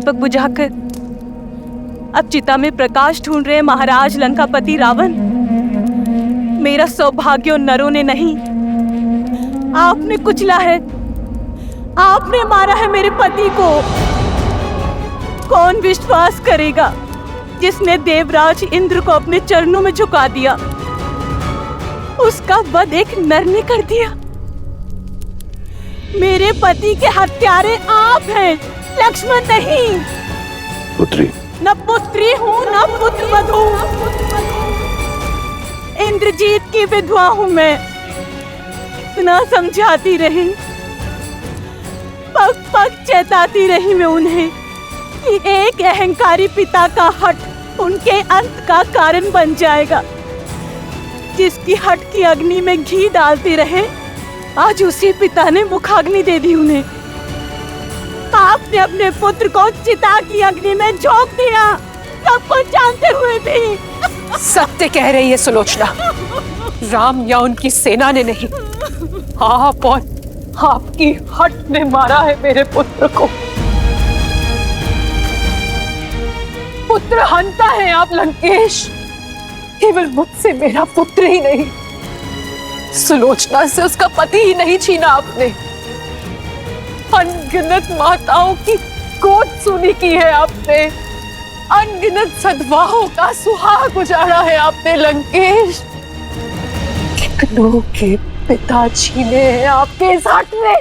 दीपक बुझाकर अब चिता में प्रकाश ढूंढ रहे महाराज लंकापति रावण। मेरा सौभाग्य उन नरों ने नहीं, आपने कुचला है, आपने मारा है मेरे पति को। कौन विश्वास करेगा जिसने देवराज इंद्र को अपने चरणों में झुका दिया, उसका वध एक नर ने कर दिया। मेरे पति के हत्यारे आप हैं, लक्ष्मण नहीं। पुत्री, न पुत्री हूँ न पुत्र वधू, इंद्रजीत की विधवा हूँ मैं। इतना समझाती रही, पग पग चेताती रही मैं उन्हें कि एक अहंकारी पिता का हट उनके अंत का कारण बन जाएगा। जिसकी हट की अग्नि में घी डालते रहे, आज उसी पिता ने मुखाग्नि दे दी उन्हें। आपने अपने पुत्र को चिता की अग्नि में झोंक दिया, सब कुछ जानते हुए भी। सत्य कह रही है सुलोचना, राम या उनकी सेना ने नहीं, आप और आपकी हट ने मारा है मेरे पुत्र को। पुत्र हंता है आप लंकेश, केवल मुझसे मेरा पुत्र ही नहीं, सुलोचना से उसका पति ही नहीं छीना आपने। अनगिनत माताओं की गोद सूनी की है आपने, अनगिनत सद्भावों का सुहाग उजाड़ा है आपने लंकेश। कितनों के पिता छीने हैं आपके इस हट में।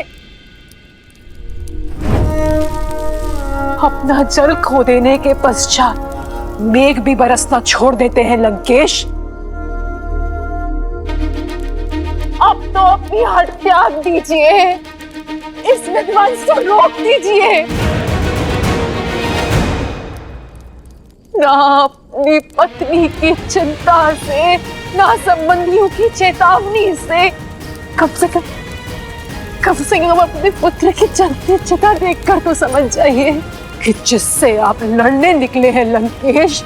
अपना जल खो देने के पश्चात मेघ भी बरसना छोड़ देते हैं लंकेश। अब तो अपनी हट त्याग दीजिए, इस विध्वंस को रोक दीजिए। ना अपनी पत्नी की चिंता से, ना संबंधियों की चेतावनी से, कम से कम अपने पुत्र की चलती चिता देखकर तो समझ जाइए कि जिससे आप लड़ने निकले हैं लंकेश,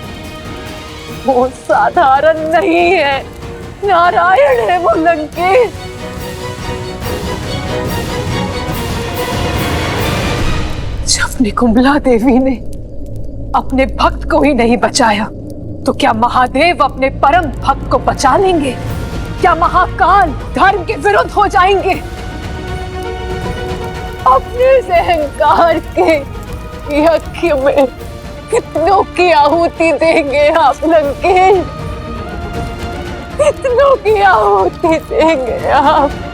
वो साधारण नहीं है, नारायण है वो लंकेश। जब निकुंभला देवी ने अपने भक्त को ही नहीं बचाया, तो क्या महादेव अपने परम भक्त को बचा लेंगे? क्या महाकाल धर्म के विरुद्ध हो जाएंगे? अपने इस अहंकार के यज्ञ में कितनों की आहुति देंगे आप लंकेश? कितनों की आहुति देंगे आप?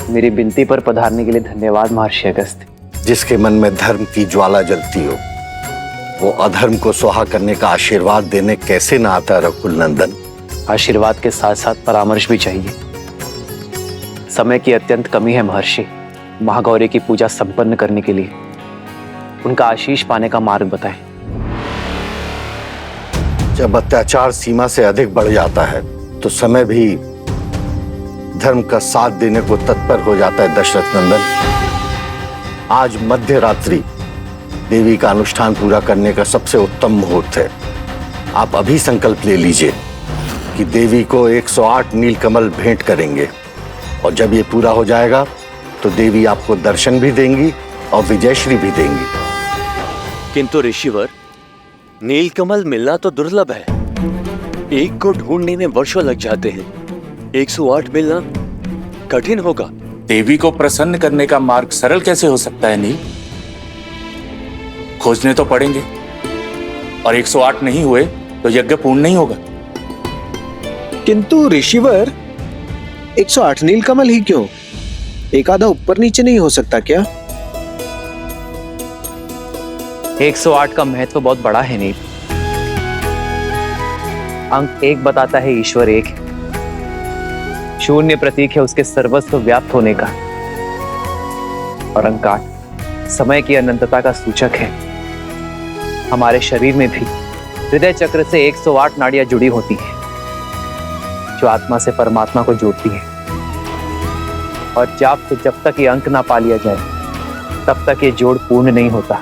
मेरी विनती पर पधारने के लिए धन्यवाद महर्षि अगस्त्य। जिसके मन में धर्म की ज्वाला जलती हो, वो अधर्म को स्वाहा करने का आशीर्वाद देने कैसे ना आता रघुकुल नंदन। आशीर्वाद के साथ साथ परामर्श भी चाहिए। समय की अत्यंत कमी है महर्षि। महागौरी की पूजा संपन्न करने के लिए उनका आशीष पाने का मार्ग बताएं। जब अत्याचार सीमा से अधिक बढ़ जाता है तो समय भी धर्म का साथ देने को तत्पर हो जाता है दशरथ नंदन। आज मध्य रात्रि देवी का अनुष्ठान पूरा करने का सबसे उत्तम मुहूर्त है। आप अभी संकल्प ले लीजिए कि देवी को 108 नीलकमल भेंट करेंगे, और जब ये पूरा हो जाएगा तो देवी आपको दर्शन भी देंगी और विजयश्री भी देंगी। किंतु ऋषिवर, नीलकमल मिलना तो दुर्लभ है। एक को ढूंढने में वर्षों लग जाते हैं। 108 मिलना कठिन होगा। देवी को प्रसन्न करने का मार्ग सरल कैसे हो सकता है नील? खोजने तो पड़ेंगे, और 108 नहीं हुए तो यज्ञ पूर्ण नहीं होगा। किंतु ऋषिवर, 108 नीलकमल ही क्यों? एक आधा ऊपर नीचे नहीं हो सकता क्या? 108 का महत्व बहुत बड़ा है नील। अंक 1 बताता है ईश्वर एक है। शून्य प्रतीक है उसके सर्वस्व व्याप्त होने का, और अंक 8 समय की अनंतता का सूचक है। हमारे शरीर में भी हृदय चक्र से 108 नाड़ियां जुड़ी होती हैं, जो आत्मा से परमात्मा को जोड़ती है। और जाप से जब तक ये अंक ना पा लिया जाए, तब तक ये जोड़ पूर्ण नहीं होता।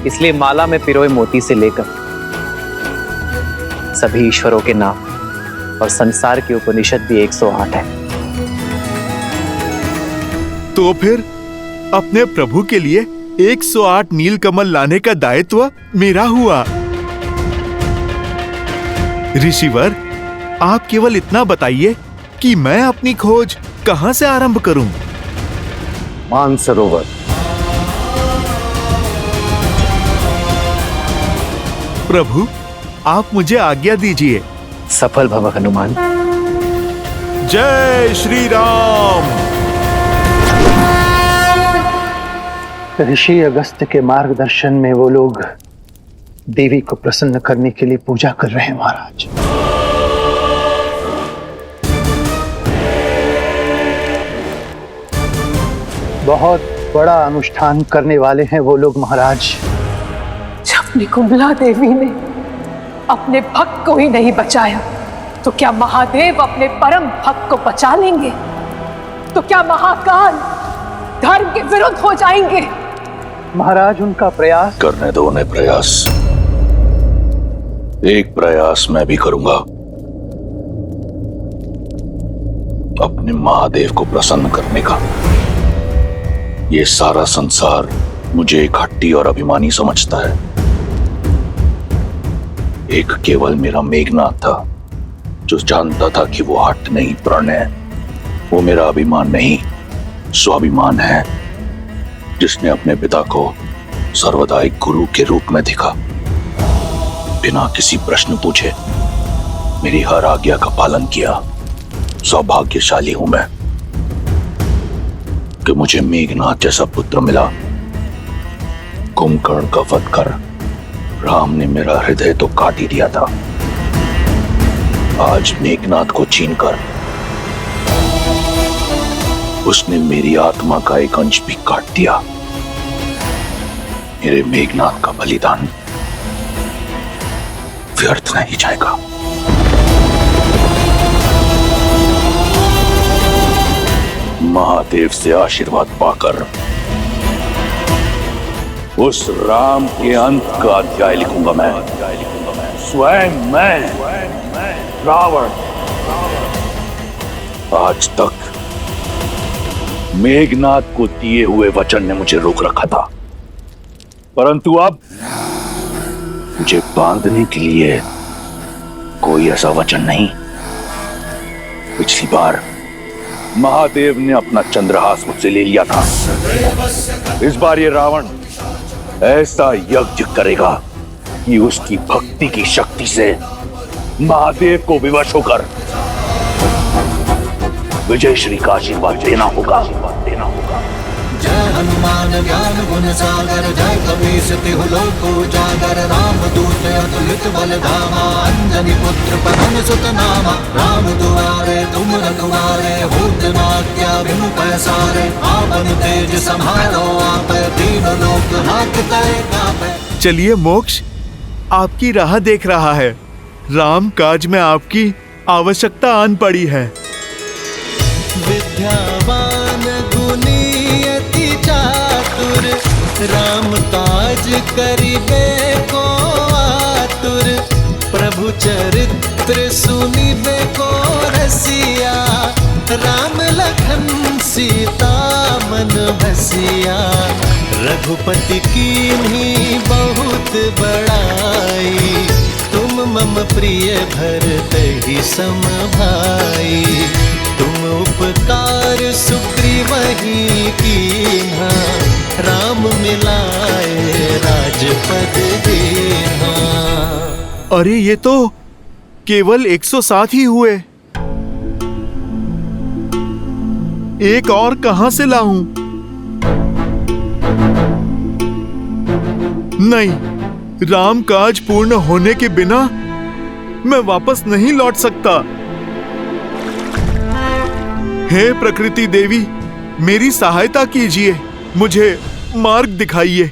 इसलिए माला में पिरोए मोती से लेकर सभी ईश्वरों के नाम और संसार के उपनिषद भी 108 है। तो फिर अपने प्रभु के लिए 108 नीलकमल लाने का दायित्व मेरा हुआ। ऋषिवर, आप केवल इतना बताइए कि मैं अपनी खोज कहां से आरंभ करूं? मानसरोवर। प्रभु, आप मुझे आज्ञा दीजिए। सफल भव हनुमान। जय श्री राम। ऋषि अगस्त्य के मार्गदर्शन में वो लोग देवी को प्रसन्न करने के लिए पूजा कर रहे हैं महाराज। बहुत बड़ा अनुष्ठान करने वाले हैं वो लोग महाराज। जब निकुंभला देवी ने अपने भक्त को ही नहीं बचाया, तो क्या महादेव अपने परम भक्त को बचा लेंगे? तो क्या महाकाल धर्म के विरुद्ध हो जाएंगे? महाराज, उनका प्रयास करने दो उन्हें प्रयास। एक प्रयास मैं भी करूंगा, अपने महादेव को प्रसन्न करने का। ये सारा संसार मुझे एक हट्टी और अभिमानी समझता है। एक केवल मेरा मेघनाथ था, जो जानता था कि वो हट नहीं, प्रण है। वो मेरा अभिमान नहीं, स्वाभिमान है, जिसने अपने पिता को सर्वदा एक गुरु के रूप में देखा। बिना किसी प्रश्न पूछे मेरी हर आज्ञा का पालन किया। सौभाग्यशाली हूं मैं कि मुझे मेघनाथ जैसा पुत्र मिला। कुंभकर्ण का वध कर राम ने मेरा हृदय तो काट ही दिया था, आज मेघनाथ को छीनकर उसने मेरी आत्मा का एक अंश भी काट दिया। मेरे मेघनाथ का बलिदान व्यर्थ नहीं जाएगा। महादेव से आशीर्वाद पाकर उस राम के अंत का अध्याय लिखूंगा मैं। स्वयं मैं रावण। आज तक मेघनाथ को दिए हुए वचन ने मुझे रोक रखा था, परंतु अब मुझे बांधने के लिए कोई ऐसा वचन नहीं। पिछली बार महादेव ने अपना चंद्रहास मुझसे ले लिया था। इस बार ये रावण ऐसा यज्ञ करेगा कि उसकी भक्ति की शक्ति से महादेव को विवश होकर विजय श्री का आशीर्वाद लेना होगा। जय हनुमान ज्ञान गुण सागर, जय कपीस तिहु लोक उजागर, राम दूत अतुलित बल धामा, अंजनी पुत्र पवन सुत नामा। राम दुआरे तुम रखवारे, होत न क्या बिनु पैसारे। आपन तेज सम्हारो आप, तीन लोक हांकते कांपे। चलिए मोक्ष आपकी राह देख रहा है। राम काज में आपकी आवश्यकता आन पड़ी है। विद्यावान गुणी अति चातुर, राम काज करिबे को आतुर। प्रभु चरित्र सुनिबे को रसिया, राम लखन सीता मन बसिया। रघुपति कीन्ही बहुत बड़ाई, तुम मम प्रिय भरतहि सम भाई। तुम उपकार सुग्रीवहि कीन्हा, राम मिलाए राजपद दीन्हा। अरे ये तो केवल 107 ही हुए। एक और कहां से लाऊं? नहीं, राम काज पूर्ण होने के बिना मैं वापस नहीं लौट सकता। हे प्रकृति देवी, मेरी सहायता कीजिए, मुझे मार्ग दिखाइए।